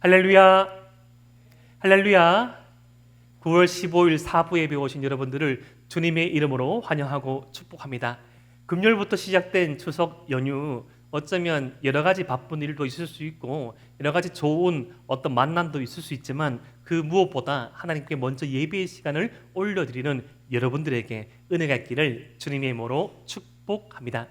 할렐루야, 할렐루야. 9월 15일 사부 예배 오신 여러분들을 주님의 이름으로 환영하고 축복합니다. 금요일부터 시작된 추석 연휴, 어쩌면 여러 가지 바쁜 일도 있을 수 있고 여러 가지 좋은 어떤 만남도 있을 수 있지만 그 무엇보다 하나님께 먼저 예배의 시간을 올려드리는 여러분들에게 은혜가 있기를 주님의 이름으로 축복합니다.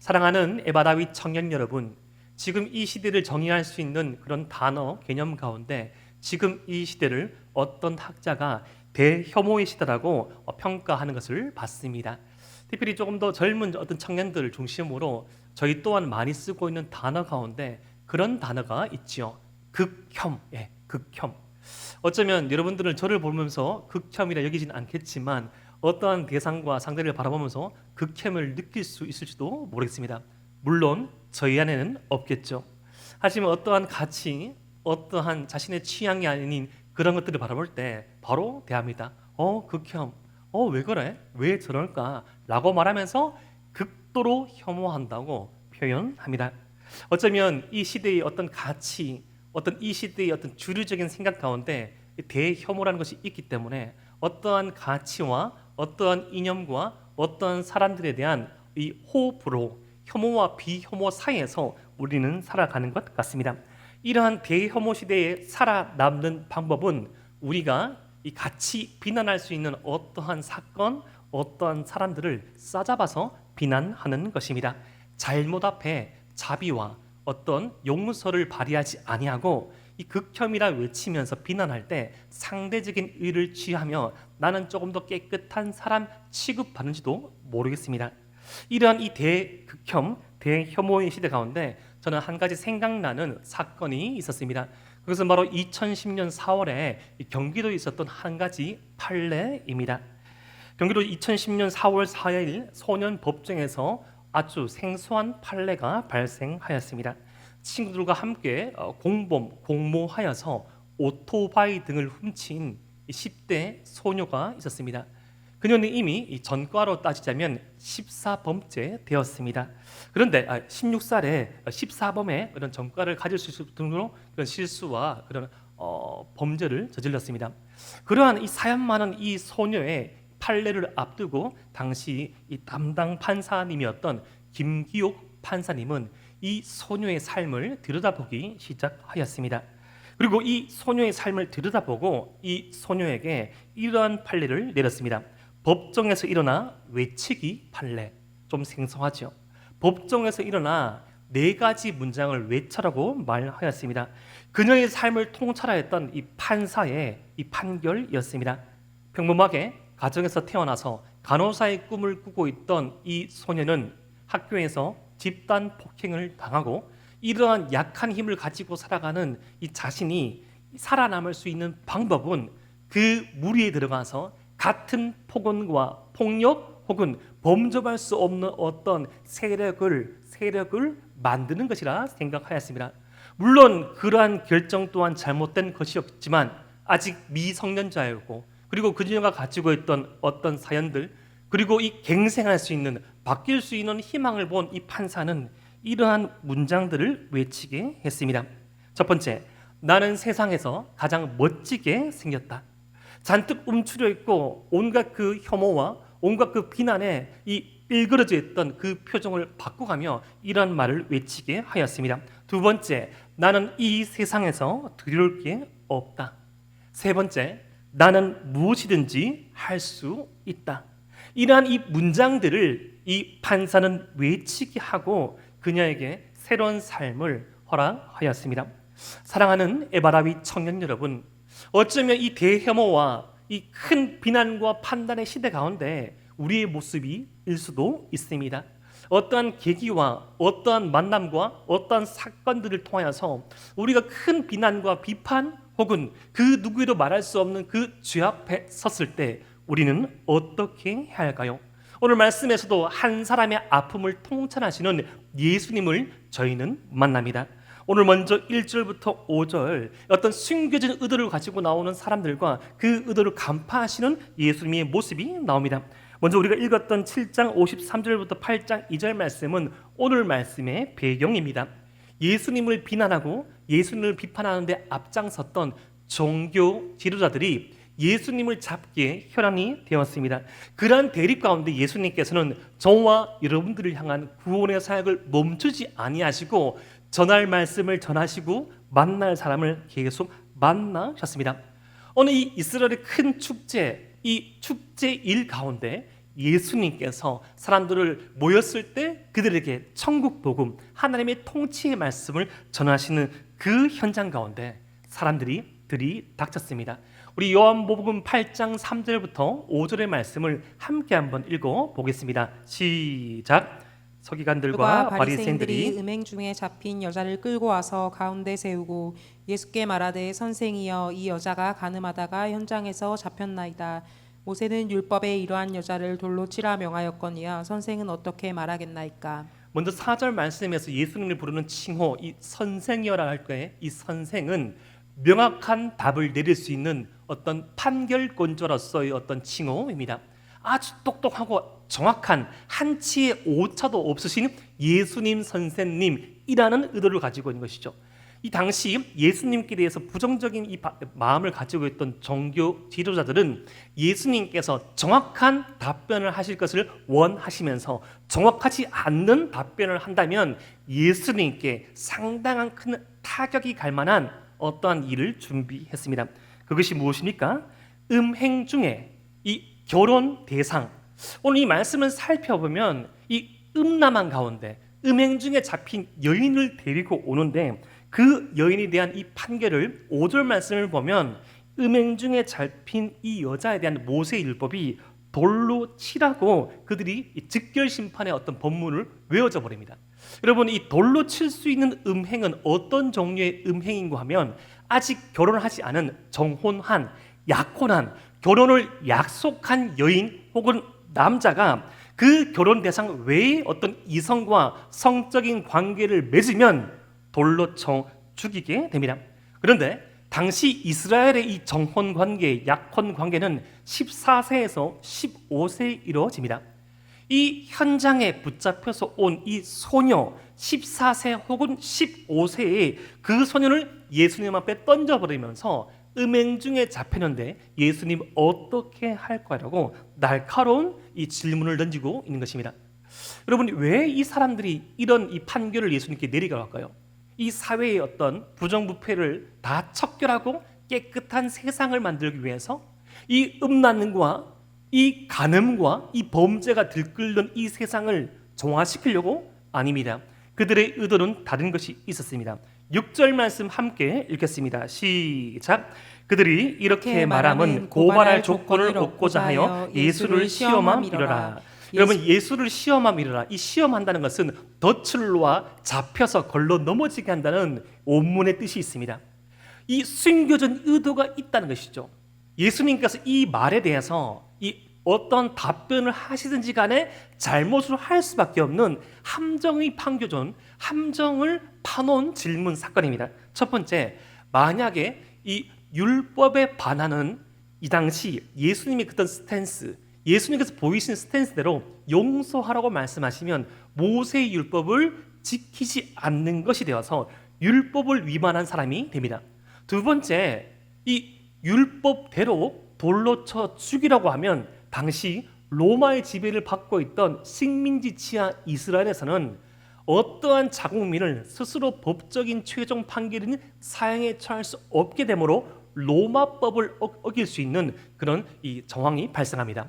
사랑하는 에바다윗 청년 여러분, 지금 이 시대를 정의할 수 있는 그런 단어, 개념 가운데 지금 이 시대를 어떤 학자가 대혐오의 시대라고 평가하는 것을 봤습니다. 특별히 조금 더 젊은 어떤 청년들을 중심으로 저희 또한 많이 쓰고 있는 단어 가운데 그런 단어가 있지요. 극혐, 극혐. 어쩌면 여러분들은 저를 보면서 극혐이라 여기진 않겠지만 어떠한 대상과 상대를 바라보면서 극혐을 느낄 수 있을지도 모르겠습니다. 물론 저희 안에는 없겠죠. 하지만 어떠한 가치, 어떠한 자신의 취향이 아닌 그런 것들을 바라볼 때 바로 대합니다. 극혐, 왜 그래? 왜 저럴까? 라고 말하면서 극도로 혐오한다고 표현합니다. 어쩌면 이 시대의 어떤 가치, 어떤 이 시대의 어떤 주류적인 생각 가운데 대혐오라는 것이 있기 때문에 어떠한 가치와 어떠한 이념과 어떠한 사람들에 대한 이 호불호, 혐오와 비혐오 사이에서 우리는 살아가는 것 같습니다. 이러한 대혐오 시대에 살아남는 방법은 우리가 이 같이 비난할 수 있는 어떠한 사건, 어떠한 사람들을 싸잡아서 비난하는 것입니다. 잘못 앞에 자비와 어떤 용서를 발휘하지 아니하고 이 극혐이라 외치면서 비난할 때 상대적인 의를 취하며 나는 조금 더 깨끗한 사람 취급받는지도 모르겠습니다. 이러한 이 대극혐, 대혐오의 시대 가운데 저는 한 가지 생각나는 사건이 있었습니다. 그것은 바로 2010년 4월에 경기도에 있었던 한 가지 판례입니다. 경기도 2010년 4월 4일 소년법정에서 아주 생소한 판례가 발생하였습니다. 친구들과 함께 공모하여서 오토바이 등을 훔친 10대 소녀가 있었습니다. 그녀는 이미 전과로 따지자면 14범죄 되었습니다. 그런데 16살에 14범의 그런 전과를 가질 수 있을 정도로 그런 실수와 그런 범죄를 저질렀습니다. 그러한 이 사연 많은 이 소녀의 판례를 앞두고 당시 이 담당 판사님이었던 김기옥 판사님은 이 소녀의 삶을 들여다보기 시작하였습니다. 그리고 이 소녀의 삶을 들여다보고 이 소녀에게 이러한 판례를 내렸습니다. 법정에서 일어나 외치기 판례. 좀 생소하죠. 법정에서 일어나 4가지 문장을 외쳐라고 말하였습니다. 그녀의 삶을 통찰하였던 이 판사의 이 판결이었습니다. 평범하게 가정에서 태어나서 간호사의 꿈을 꾸고 있던 이 소녀는 학교에서 집단 폭행을 당하고 이러한 약한 힘을 가지고 살아가는 이 자신이 살아남을 수 있는 방법은 그 무리에 들어가서 같은 폭언과 폭력 혹은 범접할 수 없는 어떤 세력을 만드는 것이라 생각하였습니다. 물론 그러한 결정 또한 잘못된 것이었지만 아직 미성년자였고 그리고 그녀가 가지고 있던 어떤 사연들 그리고 이 갱생할 수 있는 바뀔 수 있는 희망을 본 이 판사는 이러한 문장들을 외치게 했습니다. 첫 번째, 나는 세상에서 가장 멋지게 생겼다. 잔뜩 움츠려 있고 온갖 그 혐오와 온갖 그 비난에 이 일그러져 있던 그 표정을 바꿔가며 이러한 말을 외치게 하였습니다. 두 번째, 나는 이 세상에서 두려울 게 없다. 세 번째, 나는 무엇이든지 할 수 있다. 이러한 이 문장들을 이 판사는 외치게 하고 그녀에게 새로운 삶을 허락하였습니다. 사랑하는 에바라위 청년 여러분, 어쩌면 이 대혐오와 이 큰 비난과 판단의 시대 가운데 우리의 모습이 일 수도 있습니다. 어떠한 계기와 어떠한 만남과 어떠한 사건들을 통하여서 우리가 큰 비난과 비판 혹은 그 누구에도 말할 수 없는 그 죄 앞에 섰을 때 우리는 어떻게 해야 할까요? 오늘 말씀에서도 한 사람의 아픔을 통찰하시는 예수님을 저희는 만납니다. 오늘 먼저 1절부터 5절 어떤 숨겨진 의도를 가지고 나오는 사람들과 그 의도를 간파하시는 예수님의 모습이 나옵니다. 먼저 우리가 읽었던 7장 53절부터 8장 2절 말씀은 오늘 말씀의 배경입니다. 예수님을 비난하고 예수님을 비판하는데 앞장섰던 종교 지도자들이 예수님을 잡기에 혈안이 되었습니다. 그러한 대립 가운데 예수님께서는 저와 여러분들을 향한 구원의 사역을 멈추지 아니하시고 전할 말씀을 전하시고 만날 사람을 계속 만나셨습니다. 어느 이 이스라엘의 큰 축제, 이 축제 일 가운데 예수님께서 사람들을 모였을 때 그들에게 천국 복음, 하나님의 통치의 말씀을 전하시는 그 현장 가운데 사람들이 들이닥쳤습니다. 우리 요한복음 8장 3절부터 5절의 말씀을 함께 한번 읽어 보겠습니다. 시작. 서기관들과 바리새인들이 음행 중에 잡힌 여자를 끌고 와서 가운데 세우고 예수께 말하되 선생이여 이 여자가 간음하다가 현장에서 잡혔나이다. 모세는 율법에 이러한 여자를 돌로 치라 명하였거니와 선생은 어떻게 말하겠나이까. 먼저 4절 말씀에서 예수님을 부르는 칭호, 이 선생이여라 할 때 이 선생은 명확한 답을 내릴 수 있는 어떤 판결권자로서의 어떤 칭호입니다. 아주 똑똑하고 정확한 한치의 오차도 없으신 예수님 선생님이라는 의도를 가지고 있는 것이죠. 이 당시 예수님께 대해서 부정적인 이 마음을 가지고 있던 종교 지도자들은 예수님께서 정확한 답변을 하실 것을 원하시면서 정확하지 않는 답변을 한다면 예수님께 상당한 큰 타격이 갈 만한 어떠한 일을 준비했습니다. 그것이 무엇입니까? 음행 중에 이 결혼 대상. 오늘 이 말씀을 살펴보면 이 음란한 가운데 음행 중에 잡힌 여인을 데리고 오는데 그 여인에 대한 이 판결을 5절 말씀을 보면 음행 중에 잡힌 이 여자에 대한 모세 율법이 돌로 치라고 그들이 이 즉결 심판의 어떤 법문을 외워져 버립니다. 여러분, 이 돌로 칠 수 있는 음행은 어떤 종류의 음행인가 하면 아직 결혼하지 않은 정혼한, 약혼한, 결혼을 약속한 여인 혹은 남자가 그 결혼 대상 외에 어떤 이성과 성적인 관계를 맺으면 돌로 쳐 죽이게 됩니다. 그런데 당시 이스라엘의 이 정혼 관계, 약혼 관계는 14세에서 15세에 이루어집니다. 이 현장에 붙잡혀서 온 이 소녀 14세 혹은 15세의 그 소녀를 예수님 앞에 던져버리면서 음행 중에 잡히는데 예수님 어떻게 할 거라고 날카로운 이 질문을 던지고 있는 것입니다. 여러분, 왜 이 사람들이 이런 이 판결을 예수님께 내리갈까요? 이 사회의 어떤 부정부패를 다 척결하고 깨끗한 세상을 만들기 위해서 이 음란과 이 간음과 이 범죄가 들끓는 이 세상을 정화시키려고? 아닙니다. 그들의 의도는 다른 것이 있었습니다. 6절 말씀 함께 읽겠습니다. 시작. 그들이 이렇게 말함은 고발할 조건을 얻고자 하여 예수를 시험함이로라. 여러분, 예수를 시험함이로라. 이 시험한다는 것은 덫을 놓아 잡혀서 걸러 넘어지게 한다는 원문의 뜻이 있습니다. 이 숨겨진 의도가 있다는 것이죠. 예수님께서 이 말에 대해서 이 어떤 답변을 하시든지 간에 잘못을 할 수밖에 없는 함정의 판교전, 함정을 파놓은 질문 사건입니다. 첫 번째, 만약에 이 율법에 반하는 이 당시 예수님의 그던 스탠스, 예수님께서 보이신 스탠스대로 용서하라고 말씀하시면 모세의 율법을 지키지 않는 것이 되어서 율법을 위반한 사람이 됩니다. 두 번째, 이 율법대로 돌로 쳐 죽이라고 하면 당시 로마의 지배를 받고 있던 식민지 치하 이스라엘에서는 어떠한 자국민을 스스로 법적인 최종 판결인 사형에 처할 수 없게 되므로 로마법을 어길 수 있는 그런 이 정황이 발생합니다.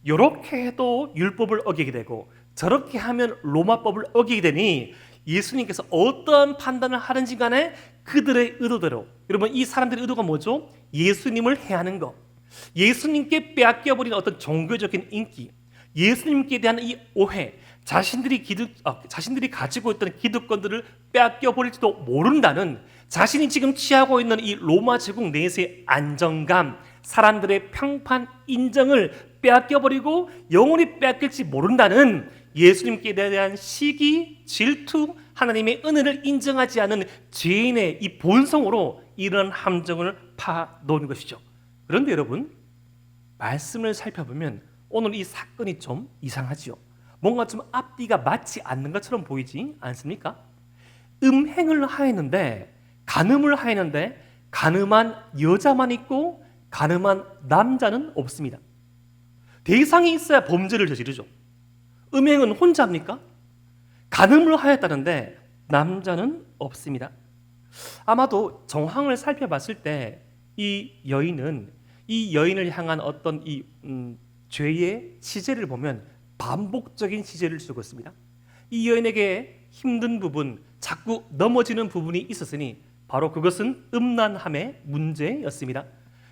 이렇게 해도 율법을 어기게 되고 저렇게 하면 로마법을 어기게 되니 예수님께서 어떠한 판단을 하든지 간에 그들의 의도대로, 여러분 이 사람들의 의도가 뭐죠? 예수님을 해하는 것, 예수님께 빼앗겨버린 어떤 종교적인 인기, 예수님께 대한 이 오해, 자신들이 가지고 있던 기득권들을 빼앗겨버릴지도 모른다는, 자신이 지금 취하고 있는 이 로마 제국 내에서의 안정감, 사람들의 평판 인정을 빼앗겨버리고 영원히 빼앗길지 모른다는 예수님께 대한 시기, 질투, 하나님의 은혜를 인정하지 않은 죄인의 이 본성으로 이런 함정을 파놓은 것이죠. 그런데 여러분, 말씀을 살펴보면 오늘 이 사건이 좀 이상하지요. 뭔가 좀 앞뒤가 맞지 않는 것처럼 보이지 않습니까? 음행을 하였는데 간음을 하였는데 간음한 여자만 있고 간음한 남자는 없습니다. 대상이 있어야 범죄를 저지르죠. 음행은 혼자입니까? 간음을 하였다는데 남자는 없습니다. 아마도 정황을 살펴봤을 때 이 여인을 향한 어떤 이 죄의 시제를 보면 반복적인 시제를 주고 있습니다. 이 여인에게 힘든 부분, 자꾸 넘어지는 부분이 있었으니 바로 그것은 음란함의 문제였습니다.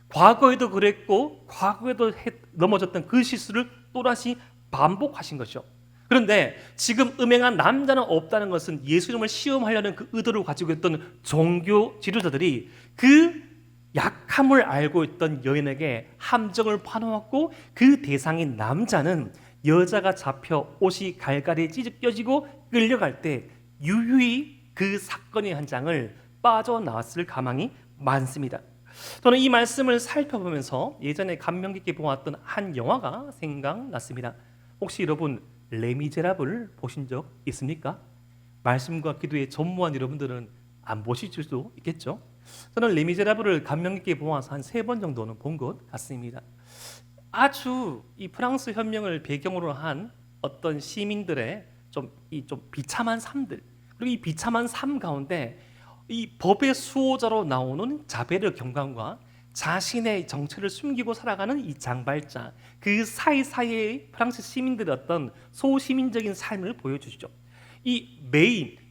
과거에도 그랬고 과거에도 넘어졌던 그 실수를 또다시 반복하신 것이죠. 그런데 지금 음행한 남자는 없다는 것은 예수님을 시험하려는 그 의도를 가지고 있던 종교 지도자들이 그 약함을 알고 있던 여인에게 함정을 파놓았고 그 대상인 남자는 여자가 잡혀 옷이 갈갈이 찢어지고 끌려갈 때 유유히 그 사건의 현장을 빠져나왔을 가망이 많습니다. 저는 이 말씀을 살펴보면서 예전에 감명 깊게 보았던 한 영화가 생각났습니다. 혹시 여러분 레미제라블을 보신 적 있습니까? 말씀과 기도에 전무한 여러분들은 안 보실 수도 있겠죠. 저는 레미제라블을 감명 깊게 보아서 한 3번 정도는 본 것 같습니다. 아주 이 프랑스 혁명을 배경으로 한 어떤 시민들의 좀 비참한 삶들, 그리고 이 비참한 삶 가운데 이 법의 수호자로 나오는 자베르 경감과 자신의 정체를 숨기고 살아가는 이 장발자, 그 사이사이의 프랑스 시민들의 어떤 소시민적인 삶을 보여주시죠. 이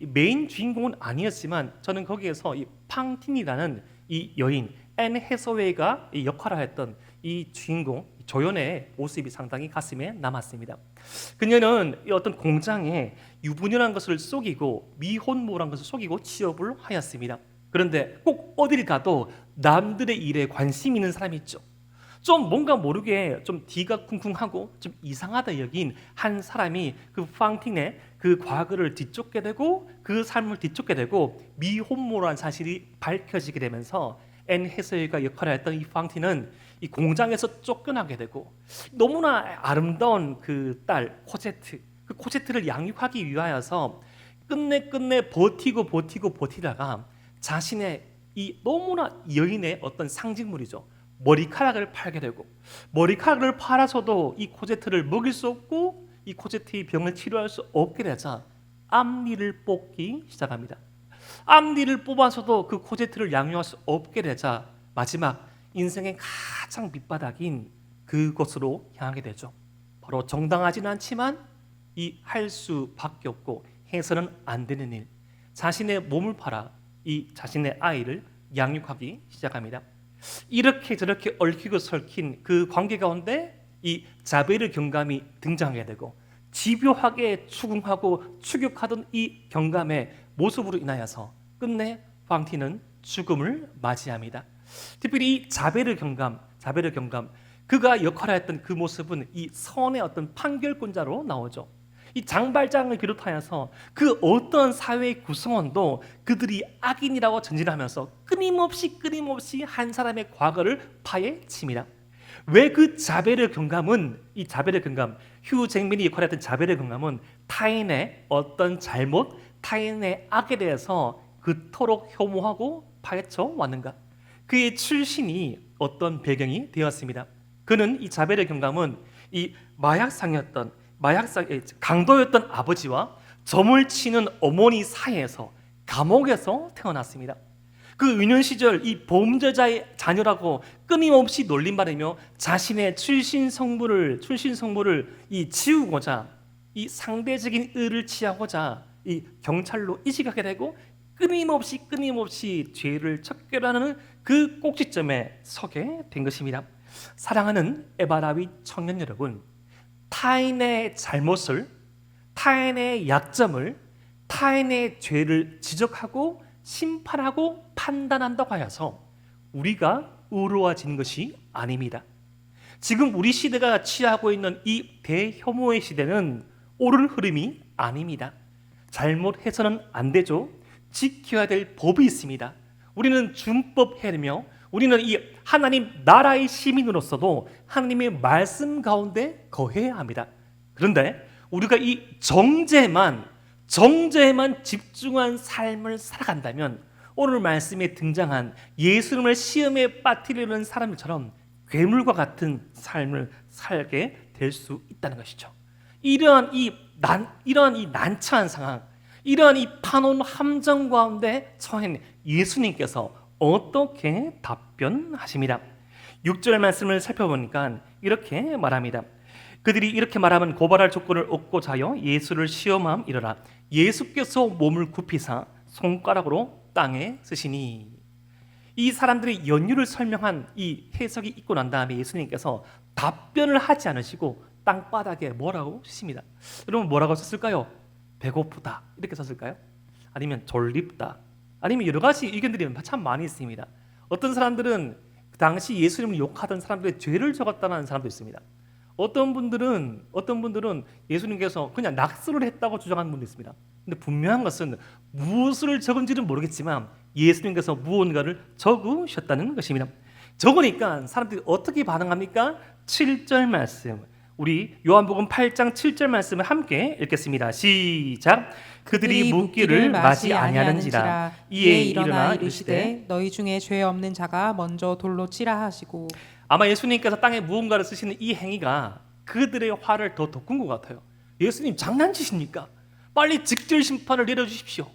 메인 주인공은 아니었지만 저는 거기에서 이 팡틴이라는 이 여인 앤 해서웨이가 역할을 했던 이 주인공 조연의 모습이 상당히 가슴에 남았습니다. 그녀는 이 어떤 공장에 유부녀란 것을 속이고 미혼모란 것을 속이고 취업을 하였습니다. 그런데 꼭 어딜 가도 남들의 일에 관심 있는 사람이 있죠. 좀 뭔가 모르게 좀 뒤가 쿵쿵하고 좀 이상하다 여긴 한 사람이 그 팡틴의 그 과거를 뒤쫓게 되고 그 삶을 뒤쫓게 되고 미혼모라는 사실이 밝혀지게 되면서 앤 해서웨이가 역할을 했던 이 팡틴은 이 공장에서 쫓겨나게 되고 너무나 아름다운 그 딸 코제트, 그 코제트를 양육하기 위하여서 끝내 버티다가 자신의 이 너무나 여인의 어떤 상징물이죠. 머리카락을 팔게 되고 머리카락을 팔아서도 이 코제트를 먹일 수 없고 이 코제트의 병을 치료할 수 없게 되자 앞니를 뽑기 시작합니다. 앞니를 뽑아서도 그 코제트를 양육할 수 없게 되자 마지막 인생의 가장 밑바닥인 그곳으로 향하게 되죠. 바로 정당하지는 않지만 이 할 수밖에 없고 해서는 안 되는 일, 자신의 몸을 팔아 이 자신의 아이를 양육하기 시작합니다. 이렇게 저렇게 얽히고 설킨 그 관계 가운데 이 자베르 경감이 등장하게 되고 집요하게 추궁하고 추격하던 이 경감의 모습으로 인하여서 끝내 팡틴은 죽음을 맞이합니다. 특별히 이 자베르 경감 그가 역할했던 그 모습은 이 선의 어떤 판결권자로 나오죠. 이 장발장을 비롯하여서 그 어떤 사회의 구성원도 그들이 악인이라고 전진하면서 끊임없이 한 사람의 과거를 파헤칩니다. 왜 그 자베르 경감은 휴 잭민이 역할했던 자베르 경감은 타인의 어떤 잘못, 타인의 악에 대해서 그토록 혐오하고 파헤쳐 왔는가? 그의 출신이 어떤 배경이 되었습니다. 그는 이 자베르 경감은 이 강도였던 아버지와 점을 치는 어머니 사이에서 감옥에서 태어났습니다. 그 유년 시절 이 범죄자의 자녀라고 끊임없이 놀림받으며 자신의 출신 성물을 이 지우고자 이 상대적인 의를 취하고자 이 경찰로 이직하게 되고 끊임없이 죄를 척결하는 그 꼭지점에 서게 된 것입니다. 사랑하는 에바라위 청년 여러분, 타인의 잘못을, 타인의 약점을, 타인의 죄를 지적하고 심판하고 판단한다고 하여서 우리가 의로워지는 것이 아닙니다. 지금 우리 시대가 취하고 있는 이 대혐오의 시대는 옳은 흐름이 아닙니다. 잘못해서는 안 되죠. 지켜야 될 법이 있습니다. 우리는 준법해내며 우리는 이 하나님 나라의 시민으로서도 하나님의 말씀 가운데 거해야 합니다. 그런데 우리가 이 정죄에만 집중한 삶을 살아간다면 오늘 말씀에 등장한 예수님을 시험에 빠뜨리는 사람들처럼 괴물과 같은 삶을 살게 될 수 있다는 것이죠. 이러한 이 난처한 상황, 이러한 이 파놓은 함정 가운데 처한 예수님께서 어떻게 답변하십니다. 6절 말씀을 살펴보니까 이렇게 말합니다. 그들이 이렇게 말하면 고발할 조건을 얻고자 하여 예수를 시험함이러라. 예수께서 몸을 굽히사 손가락으로 땅에 쓰시니. 이 사람들이 연유를 설명한 이 해석이 있고 난 다음에 예수님께서 답변을 하지 않으시고 땅바닥에 뭐라고 쓰십니다. 여러분 뭐라고 썼을까요? 배고프다 이렇게 썼을까요? 아니면 졸립다, 아니면 여러 가지 의견들이 참 많이 있습니다. 어떤 사람들은 그 당시 예수님을 욕하던 사람들의 죄를 적었다는 사람도 있습니다. 어떤 분들은 예수님께서 그냥 낙서를 했다고 주장하는 분도 있습니다. 근데 분명한 것은 무엇을 적은지는 모르겠지만 예수님께서 무언가를 적으셨다는 것입니다. 적으니까 사람들이 어떻게 반응합니까? 7절 말씀, 우리 요한복음 8장 7절 말씀을 함께 읽겠습니다. 시작. 그들이 묻기를 마지 아니하는지라. 이에 일어나 이르시되 너희 중에 죄 없는 자가 먼저 돌로 치라 하시고. 아마 예수님께서 땅에 무언가를 쓰시는 이 행위가 그들의 화를 더 돋군 것 같아요. 예수님 장난치십니까? 빨리 직절 심판을 내려주십시오.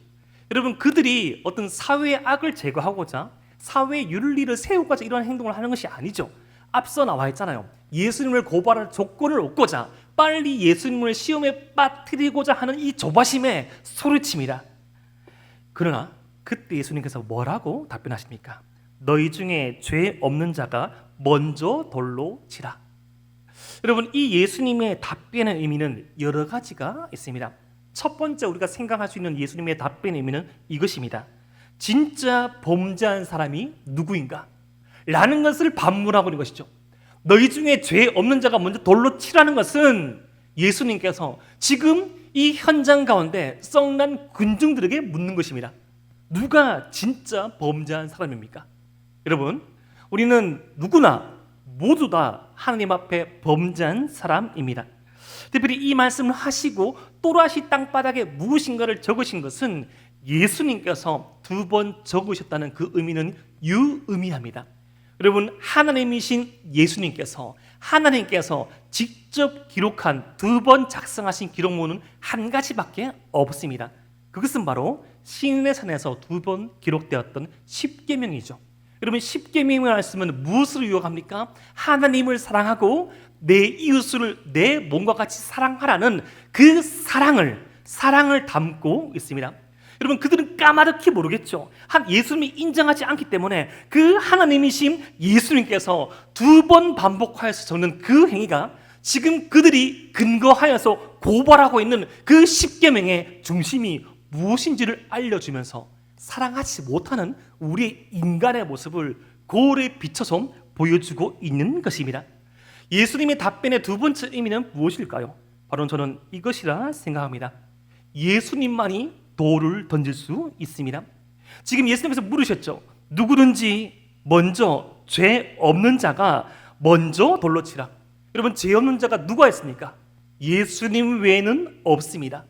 여러분, 그들이 어떤 사회의 악을 제거하고자 사회의 윤리를 세우고자 이런 행동을 하는 것이 아니죠. 앞서 나와 있잖아요. 예수님을 고발할 조건을 얻고자 빨리 예수님을 시험에 빠뜨리고자 하는 이 조바심에 소리칩니다. 그러나 그때 예수님께서 뭐라고 답변하십니까? 너희 중에 죄 없는 자가 먼저 돌로 치라. 여러분, 이 예수님의 답변의 의미는 여러 가지가 있습니다. 첫 번째 우리가 생각할 수 있는 예수님의 답변의 의미는 이것입니다. 진짜 범죄한 사람이 누구인가? 라는 것을 반문하고 있는 것이죠. 너희 중에 죄 없는 자가 먼저 돌로 치라는 것은 예수님께서 지금 이 현장 가운데 썩난 군중들에게 묻는 것입니다. 누가 진짜 범죄한 사람입니까? 여러분, 우리는 누구나 모두 다 하나님 앞에 범죄한 사람입니다. 특별히 이 말씀을 하시고 또다시 땅바닥에 무엇인가를 적으신 것은 예수님께서 2번 적으셨다는 그 의미는 유의미합니다. 여러분, 하나님이신 예수님께서 직접 기록한 2번 작성하신 기록문은 한 가지밖에 없습니다. 그것은 바로 시인의 산에서 2번 기록되었던 십계명이죠. 여러분, 십계명의 말씀은 무엇을 유혹합니까? 하나님을 사랑하고 내 이웃을 내 몸과 같이 사랑하라는 그 사랑을 담고 있습니다. 여러분, 그들은 까마득히 모르겠죠. 예수님이 인정하지 않기 때문에 그 하나님이신 예수님께서 2번 반복하여서 적는 그 행위가 지금 그들이 근거하여서 고발하고 있는 그 십계명의 중심이 무엇인지를 알려주면서 사랑하지 못하는 우리의 인간의 모습을 거울에 비춰서 보여주고 있는 것입니다. 예수님의 답변의 2번째 의미는 무엇일까요? 바로 저는 이것이라 생각합니다. 예수님만이 돌을 던질 수 있습니다. 지금 예수님께서 물으셨죠. 누구든지 먼저 죄 없는 자가 먼저 돌로 치라. 여러분, 죄 없는 자가 누가 있습니까? 예수님 외에는 없습니다.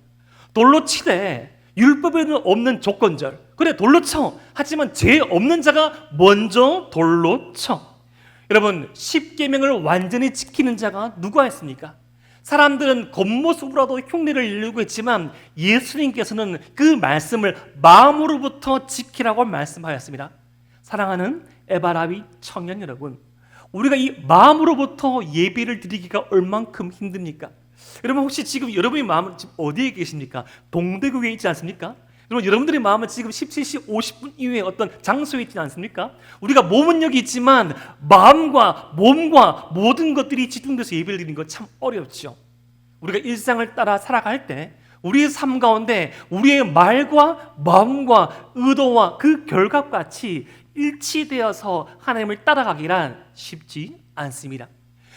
돌로 치되 율법에는 없는 조건절, 그래 돌로 쳐. 하지만 죄 없는 자가 먼저 돌로 쳐. 여러분, 십계명을 완전히 지키는 자가 누가 있습니까? 사람들은 겉모습으로도 흉내를 내려고 했지만 예수님께서는 그 말씀을 마음으로부터 지키라고 말씀하였습니다. 사랑하는 에바라비 청년 여러분, 우리가 이 마음으로부터 예배를 드리기가 얼만큼 힘듭니까? 여러분, 혹시 지금 여러분의 마음은 지금 어디에 계십니까? 동대구에 있지 않습니까? 여러분, 여러분들의 마음은 지금 17시 50분 이후에 어떤 장소에 있지 않습니까? 우리가 몸은 여기 있지만 마음과 몸과 모든 것들이 집중돼서 예배를 드리는 건 참 어렵죠. 우리가 일상을 따라 살아갈 때 우리의 삶 가운데 우리의 말과 마음과 의도와 그 결과같이 일치되어서 하나님을 따라가기란 쉽지 않습니다.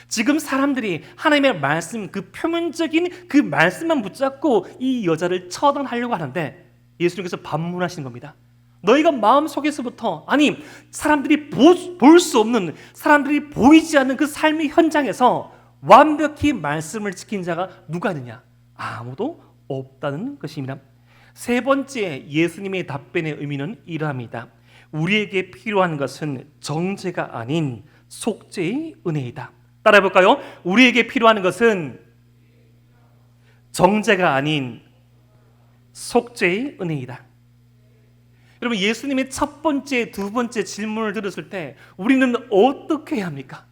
지금 사람들이 하나님의 말씀, 그 표면적인 그 말씀만 붙잡고 이 여자를 처단하려고 하는데 예수님께서 반문하시는 겁니다. 너희가 마음속에서부터, 아니 사람들이 볼 수 없는, 사람들이 보이지 않는 그 삶의 현장에서 완벽히 말씀을 지킨 자가 누가 있느냐? 아무도 없다는 것입니다. 세 번째 예수님의 답변의 의미는 이러합니다. 우리에게 필요한 것은 정죄가 아닌 속죄의 은혜이다. 따라해 볼까요? 우리에게 필요한 것은 정죄가 아닌 속죄의 은혜이다. 여러분, 예수님의 첫 번째, 두 번째 질문을 들었을 때 우리는 어떻게 해야 합니까?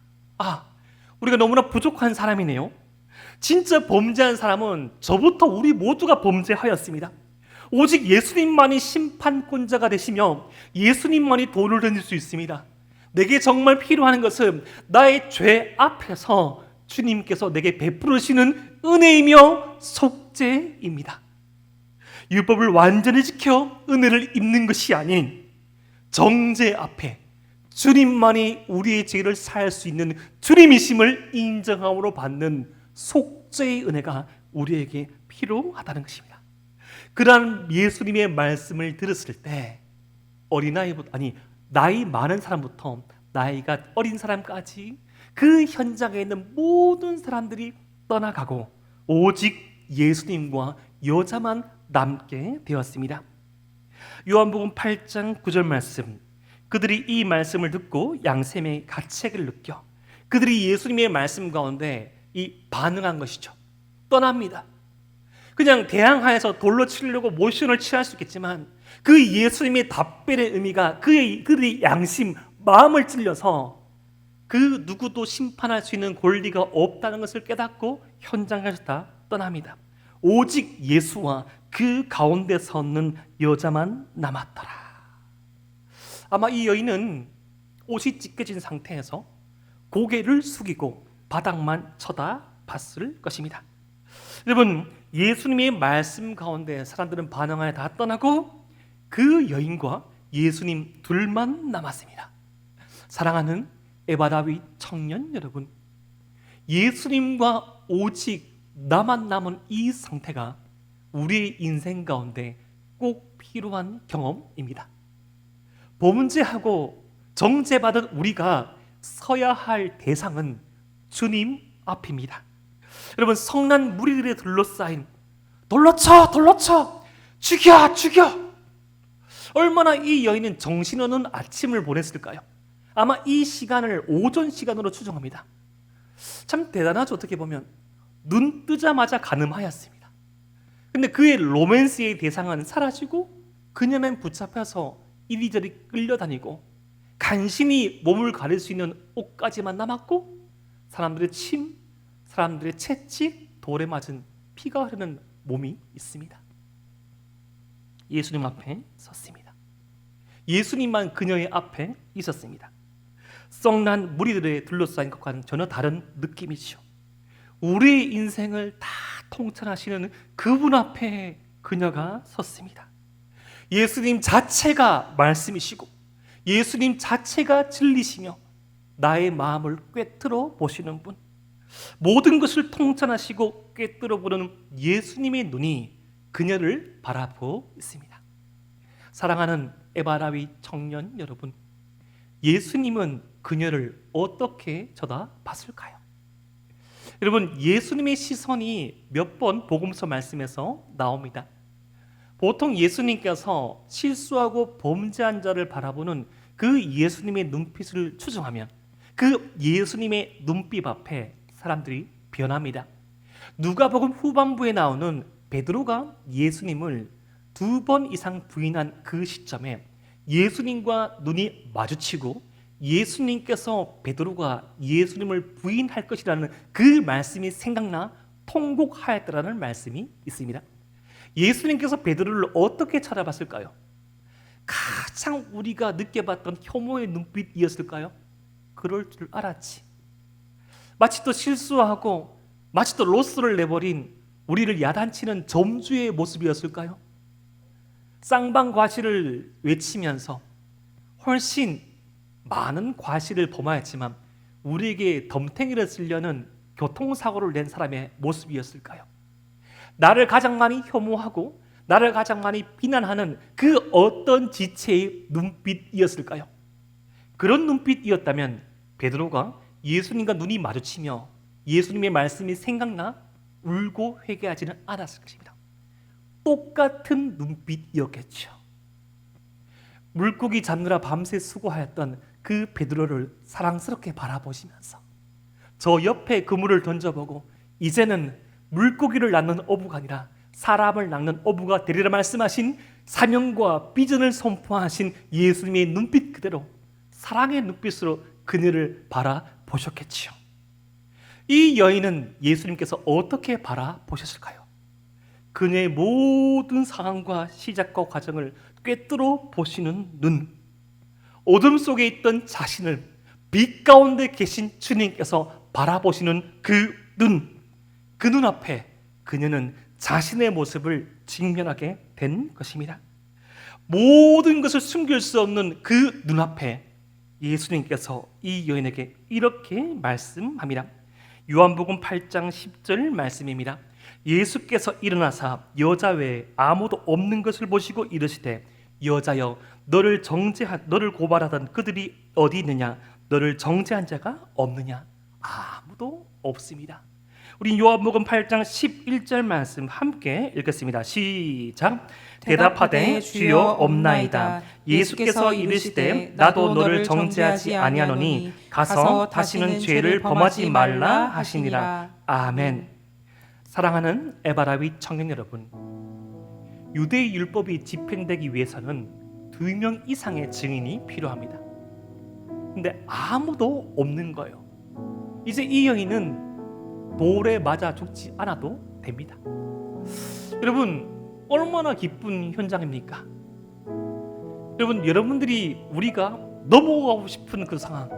우리가 너무나 부족한 사람이네요. 진짜 범죄한 사람은 저부터 우리 모두가 범죄하였습니다. 오직 예수님만이 심판권자가 되시며 예수님만이 돈을 던질 수 있습니다. 내게 정말 필요한 것은 나의 죄 앞에서 주님께서 내게 베풀으시는 은혜이며 속죄입니다. 율법을 완전히 지켜 은혜를 입는 것이 아닌 정죄 앞에 주님만이 우리의 죄를 사할 수 있는 주님이심을 인정함으로 받는 속죄의 은혜가 우리에게 필요하다는 것입니다. 그러한 예수님의 말씀을 들었을 때 나이 많은 사람부터 나이가 어린 사람까지 그 현장에 있는 모든 사람들이 떠나가고 오직 예수님과 여자만 남게 되었습니다. 요한복음 8장 9절 말씀, 그들이 이 말씀을 듣고 양샘의 가책을 느껴 그들이 예수님의 말씀 가운데 이 반응한 것이죠. 떠납니다. 그냥 대항하에서 돌로 치려고 모션을 취할 수 있겠지만 그 예수님의 답변의 의미가 그들의 양심, 마음을 찔려서 그 누구도 심판할 수 있는 권리가 없다는 것을 깨닫고 현장에서 다 떠납니다. 오직 예수와 그 가운데 섰는 여자만 남았더라. 아마 이 여인은 옷이 찢겨진 상태에서 고개를 숙이고 바닥만 쳐다봤을 것입니다. 여러분, 예수님의 말씀 가운데 사람들은 반응하여 다 떠나고 그 여인과 예수님 둘만 남았습니다. 사랑하는 에바라위 청년 여러분, 예수님과 오직 나만 남은 이 상태가 우리의 인생 가운데 꼭 필요한 경험입니다. 범죄하고 정죄받은 우리가 서야 할 대상은 주님 앞입니다. 여러분, 성난 무리들에 둘러싸인 돌로 쳐 죽여 얼마나 이 여인은 정신없는 아침을 보냈을까요? 아마 이 시간을 오전 시간으로 추정합니다. 참 대단하죠. 어떻게 보면 눈 뜨자마자 간음하였습니다. 근데 그의 로맨스의 대상은 사라지고 그녀는 붙잡혀서 이리저리 끌려다니고 간신히 몸을 가릴 수 있는 옷까지만 남았고 사람들의 침, 사람들의 채찍, 돌에 맞은 피가 흐르는 몸이 있습니다. 예수님 앞에 섰습니다. 예수님만 그녀의 앞에 있었습니다. 썩난 무리들에 둘러싸인 것과는 전혀 다른 느낌이죠. 우리의 인생을 다 통찰하시는 그분 앞에 그녀가 섰습니다. 예수님 자체가 말씀이시고 예수님 자체가 진리시며 나의 마음을 꿰뚫어 보시는 분, 모든 것을 통찰하시고 꿰뚫어 보는 예수님의 눈이 그녀를 바라보고 있습니다. 사랑하는 에바라위 청년 여러분, 예수님은 그녀를 어떻게 쳐다봤을까요? 여러분, 예수님의 시선이 몇 번 복음서 말씀에서 나옵니다. 보통 예수님께서 실수하고 범죄한 자를 바라보는 그 예수님의 눈빛을 추정하면 그 예수님의 눈빛 앞에 사람들이 변합니다. 누가복음 후반부에 나오는 베드로가 예수님을 2번 이상 부인한 그 시점에 예수님과 눈이 마주치고 예수님께서 베드로가 예수님을 부인할 것이라는 그 말씀이 생각나 통곡하였더라는 말씀이 있습니다. 예수님께서 베드로를 어떻게 찾아봤을까요? 가장 우리가 느껴봤던 혐오의 눈빛이었을까요? 그럴 줄 알았지. 마치 또 실수하고 마치 또 로스를 내버린 우리를 야단치는 점주의 모습이었을까요? 쌍방과실을 외치면서 훨씬 많은 과실을 범하였지만 우리에게 덤탱이를 쓰려는 교통사고를 낸 사람의 모습이었을까요? 나를 가장 많이 혐오하고 나를 가장 많이 비난하는 그 어떤 지체의 눈빛이었을까요? 그런 눈빛이었다면 베드로가 예수님과 눈이 마주치며 예수님의 말씀이 생각나 울고 회개하지는 않았을 것입니다. 똑같은 눈빛이었겠죠. 물고기 잡느라 밤새 수고하였던 그 베드로를 사랑스럽게 바라보시면서 저 옆에 그물을 던져보고 이제는 물고기를 낚는 어부가 아니라 사람을 낚는 어부가 되리라 말씀하신 사명과 비전을 선포하신 예수님의 눈빛 그대로 사랑의 눈빛으로 그녀를 바라보셨겠지요. 이 여인은 예수님께서 어떻게 바라보셨을까요? 그녀의 모든 상황과 시작과 과정을 꿰뚫어 보시는 눈, 어둠 속에 있던 자신을 빛 가운데 계신 주님께서 바라보시는 그 눈, 그 눈앞에 그녀는 자신의 모습을 직면하게 된 것입니다. 모든 것을 숨길 수 없는 그 눈앞에 예수님께서 이 여인에게 이렇게 말씀합니다. 요한복음 8장 10절 말씀입니다. 예수께서 일어나사 여자 외에 아무도 없는 것을 보시고 이르시되 여자여 너를 고발하던 그들이 어디 있느냐? 너를 정죄한 자가 없느냐? 아무도 없습니다. 우리 요한복음 8장 11절 말씀 함께 읽겠습니다. 시작. 대답하되 주여 없나이다. 예수께서 이르시되 나도 너를 정죄하지 아니하노니 가서 다시는 죄를 범하지 말라 하시니라. 아멘. 사랑하는 에바라위 청년 여러분, 유대의 율법이 집행되기 위해서는 2명 이상의 증인이 필요합니다. 근데 아무도 없는 거예요. 이제 이 여인은 돌에 맞아 죽지 않아도 됩니다. 여러분, 얼마나 기쁜 현장입니까? 여러분, 여러분들이 우리가 넘어가고 싶은 그 상황,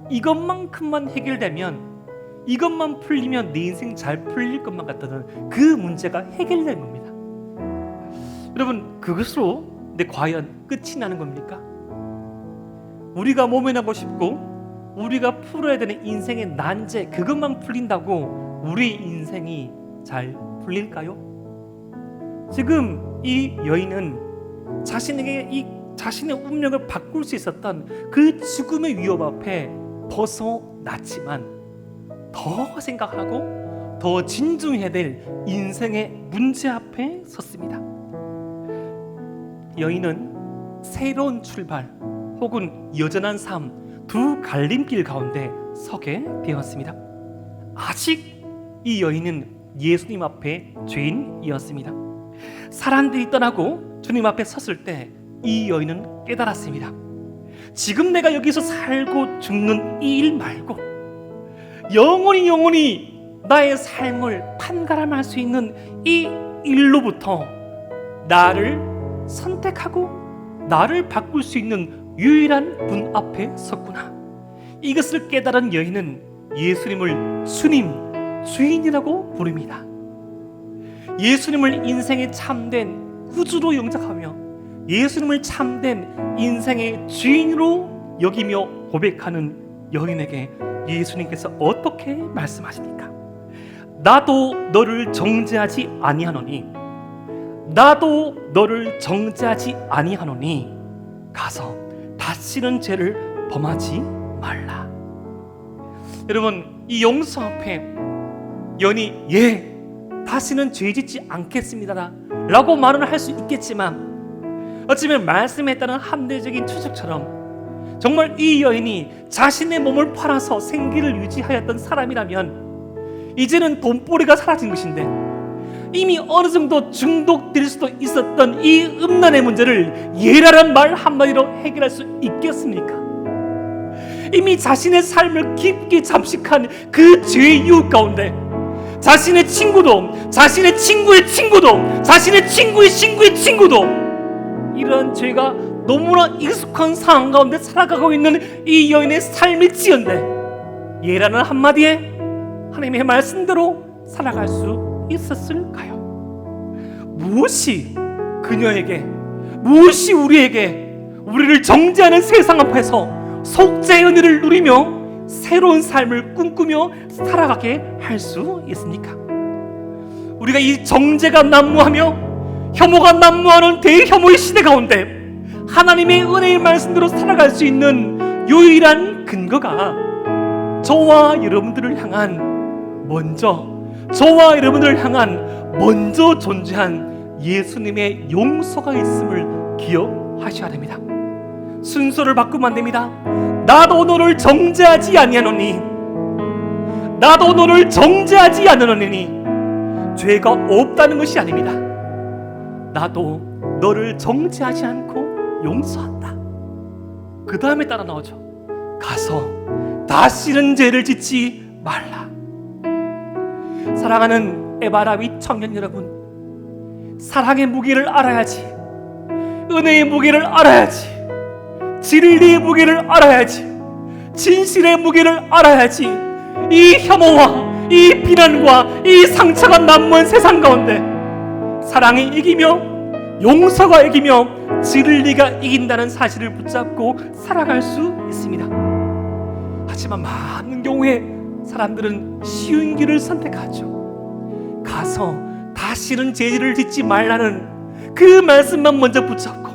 이것만큼만 해결되면, 이것만 풀리면 내 인생 잘 풀릴 것만 같다는 그 문제가 해결된 겁니다. 여러분, 그것으로 과연 끝이 나는 겁니까? 우리가 모면하고 싶고 우리가 풀어야 되는 인생의 난제, 그것만 풀린다고 우리 인생이 잘 풀릴까요? 지금 이 여인은 자신의 운명을 바꿀 수 있었던 그 죽음의 위협 앞에 벗어났지만 더 생각하고 더 진중해야 될 인생의 문제 앞에 섰습니다. 여인은 새로운 출발 혹은 여전한 삶 두 갈림길 가운데 서게 되었습니다. 아직 이 여인은 예수님 앞에 죄인이었습니다. 사람들이 떠나고 주님 앞에 섰을 때 이 여인은 깨달았습니다. 지금 내가 여기서 살고 죽는 이 일 말고 영원히 나의 삶을 판가름할 수 있는 이 일로부터 나를 선택하고 나를 바꿀 수 있는 유일한 분 앞에 섰구나. 이것을 깨달은 여인은 예수님을 주님, 주인이라고 부릅니다. 예수님을 인생의 참된 구주로 영접하며 예수님을 참된 인생의 주인으로 여기며 고백하는 여인에게 예수님께서 어떻게 말씀하십니까? 나도 너를 정죄하지 아니하노니, 나도 너를 정죄하지 아니하노니 가서 다시는 죄를 범하지 말라. 여러분, 이 용서 앞에 여인이 다시는 죄 짓지 않겠습니다 라고 말은 할 수 있겠지만 어쩌면 말씀에 따른 합리적인 추측처럼 정말 이 여인이 자신의 몸을 팔아서 생기를 유지하였던 사람이라면 이제는 돈벌이가 사라진 것인데 이미 어느 정도 중독될 수도 있었던 이 음란의 문제를 예라는 말 한마디로 해결할 수 있겠습니까? 이미 자신의 삶을 깊게 잠식한 그 죄의 유혹 가운데 자신의 친구도, 자신의 친구의 친구도, 자신의 친구의 친구의 친구도 이러한 죄가 너무나 익숙한 상황 가운데 살아가고 있는 이 여인의 삶일지언데 예라는 한마디에 하나님의 말씀대로 살아갈 수 있었을까요? 무엇이 그녀에게, 무엇이 우리에게 우리를 정죄하는 세상 앞에서 속죄의 은혜를 누리며 새로운 삶을 꿈꾸며 살아가게 할 수 있습니까? 우리가 이 정죄가 난무하며 혐오가 난무하는 대혐오의 시대 가운데 하나님의 은혜의 말씀대로 살아갈 수 있는 유일한 근거가 저와 여러분들을 향한 먼저 존재한 예수님의 용서가 있음을 기억하셔야 됩니다. 순서를 바꾸면 안 됩니다. 나도 너를 정죄하지 아니하노니, 나도 너를 정죄하지 않으노니. 죄가 없다는 것이 아닙니다. 나도 너를 정죄하지 않고 용서한다. 그 다음에 따라 나오죠. 가서 다시는 죄를 짓지 말라. 사랑하는 에바라위 청년 여러분, 사랑의 무게를 알아야지, 은혜의 무게를 알아야지, 진리의 무게를 알아야지, 진실의 무게를 알아야지. 이 혐오와 이 비난과 이 상처가 난무한 세상 가운데 사랑이 이기며 용서가 이기며 진리가 이긴다는 사실을 붙잡고 살아갈 수 있습니다. 하지만 많은 경우에 사람들은 쉬운 길을 선택하죠. 가서 다시는 죄를 짓지 말라는 그 말씀만 먼저 붙잡고,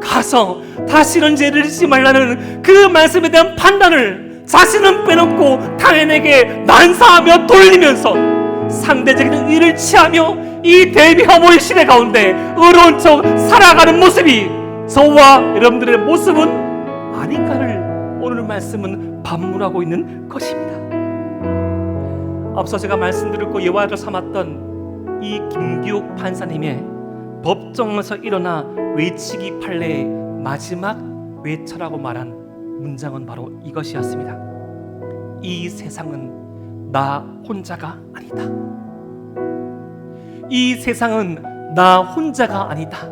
가서 다시는 죄를 짓지 말라는 그 말씀에 대한 판단을 자신은 빼놓고 타인에게 난사하며 돌리면서 상대적인 의를 취하며 이 대비 혐오의 시대 가운데 의로운 척 살아가는 모습이 저와 여러분들의 모습은 아닌가를 오늘 말씀은 반문하고 있는 것입니다. 앞서 제가 말씀드렸고 예화를 삼았던 이 김기옥 판사님의 법정에서 일어나 외치기 판례의 마지막 외쳐라고 말한 문장은 바로 이것이었습니다. 이 세상은 나 혼자가 아니다. 이 세상은 나 혼자가 아니다.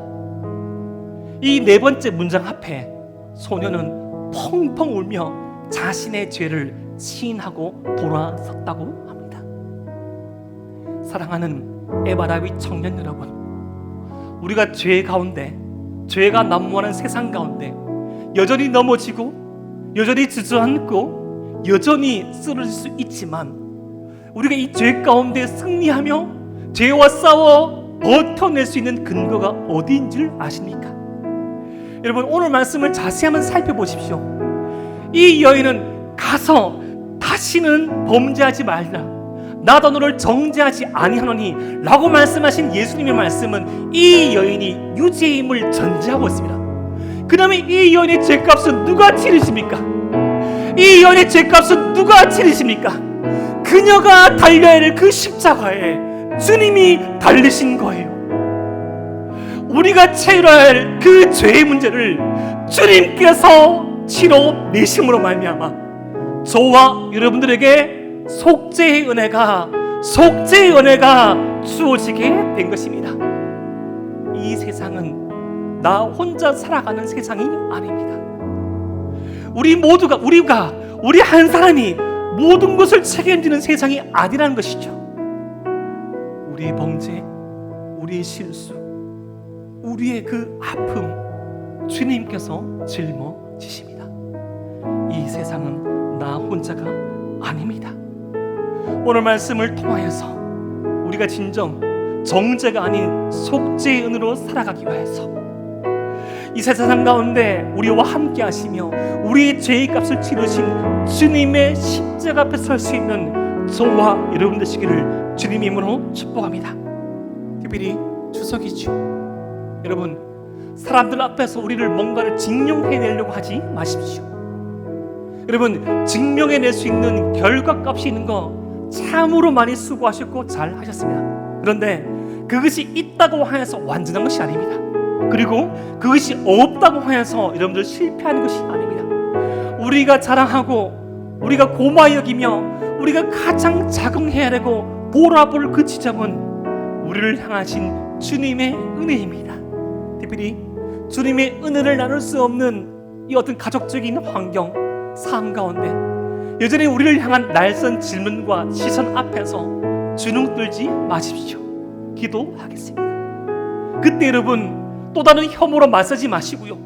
이 네 번째 문장 앞에 소녀는 펑펑 울며 자신의 죄를 시인하고 돌아섰다고 합니다. 사랑하는 에바라위 청년 여러분, 우리가 죄 가운데, 죄가 난무하는 세상 가운데 여전히 넘어지고 여전히 주저앉고 여전히 쓰러질 수 있지만, 우리가 이 죄 가운데 승리하며 죄와 싸워 버텨낼 수 있는 근거가 어디인 줄 아십니까? 여러분, 오늘 말씀을 자세히 한번 살펴보십시오. 이 여인은 가서 다시는 범죄하지 말라, 나도 너를 정죄하지 아니하노니 라고 말씀하신 예수님의 말씀은 이 여인이 유죄임을 전제하고 있습니다. 그 다음에 이 여인의 죄값은 누가 치르십니까? 이 여인의 죄값은 누가 치르십니까? 그녀가 달려야 할 그 십자가에 주님이 달리신 거예요. 우리가 치러야 할 그 죄의 문제를 주님께서 치러내심으로 말미암아 저와 여러분들에게 속죄의 은혜가 주어지게 된 것입니다. 이 세상은 나 혼자 살아가는 세상이 아닙니다. 우리 한 사람이 모든 것을 책임지는 세상이 아니라는 것이죠. 우리의 범죄, 우리의 실수, 우리의 그 아픔, 주님께서 짊어지십니다. 이 세상은 나 혼자가 아닙니다. 오늘 말씀을 통하여서 우리가 진정 정죄가 아닌 속죄의 은혜로 살아가기 위해서 이 세상 가운데 우리와 함께 하시며 우리의 죄의 값을 치르신 주님의 십자가 앞에 설 수 있는 저와 여러분 되시기를 주님 이름으로 축복합니다. 특별히 추석이죠. 여러분, 사람들 앞에서 우리를 뭔가를 증명해내려고 하지 마십시오. 여러분, 증명해낼 수 있는 결과값이 있는 거 참으로 많이 수고하셨고 잘 하셨습니다. 그런데 그것이 있다고 하여서 완전한 것이 아닙니다. 그리고 그것이 없다고 하여서 여러분들 실패하는 것이 아닙니다. 우리가 자랑하고 우리가 고마워 여기며 우리가 가장 자긍해야 되고 돌아볼 그 지점은 우리를 향하신 주님의 은혜입니다. 특별히 주님의 은혜를 나눌 수 없는 이 어떤 가족적인 환경, 삶 가운데 여전히 우리를 향한 날선 질문과 시선 앞에서 주눅 들지 마십시오. 기도하겠습니다. 그때 여러분 또 다른 혐오로 맞서지 마시고요,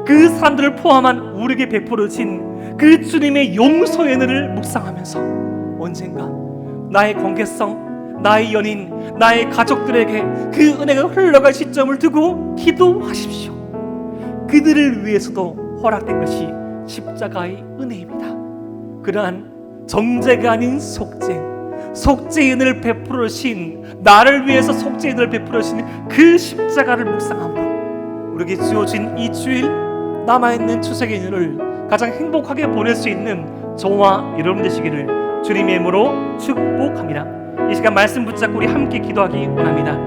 그 사람들을 포함한 우리에게 베풀어진 그 주님의 용서의 은혜를 묵상하면서 언젠가 나의 관계성, 나의 연인, 나의 가족들에게 그 은혜가 흘러갈 시점을 두고 기도하십시오. 그들을 위해서도 허락된 것이 십자가의 은혜입니다. 그러한 정죄가 아닌 속죄, 속죄인을 베풀으신, 나를 위해서 속죄인을 베풀으신 그 십자가를 묵상함으로 우리에게 주어진 이 주일 남아있는 추석의 연휴를 가장 행복하게 보낼 수 있는 저와 여러분 되시기를 주님의 이름으로 축복합니다. 이 시간 말씀 붙잡고 우리 함께 기도하기 원합니다.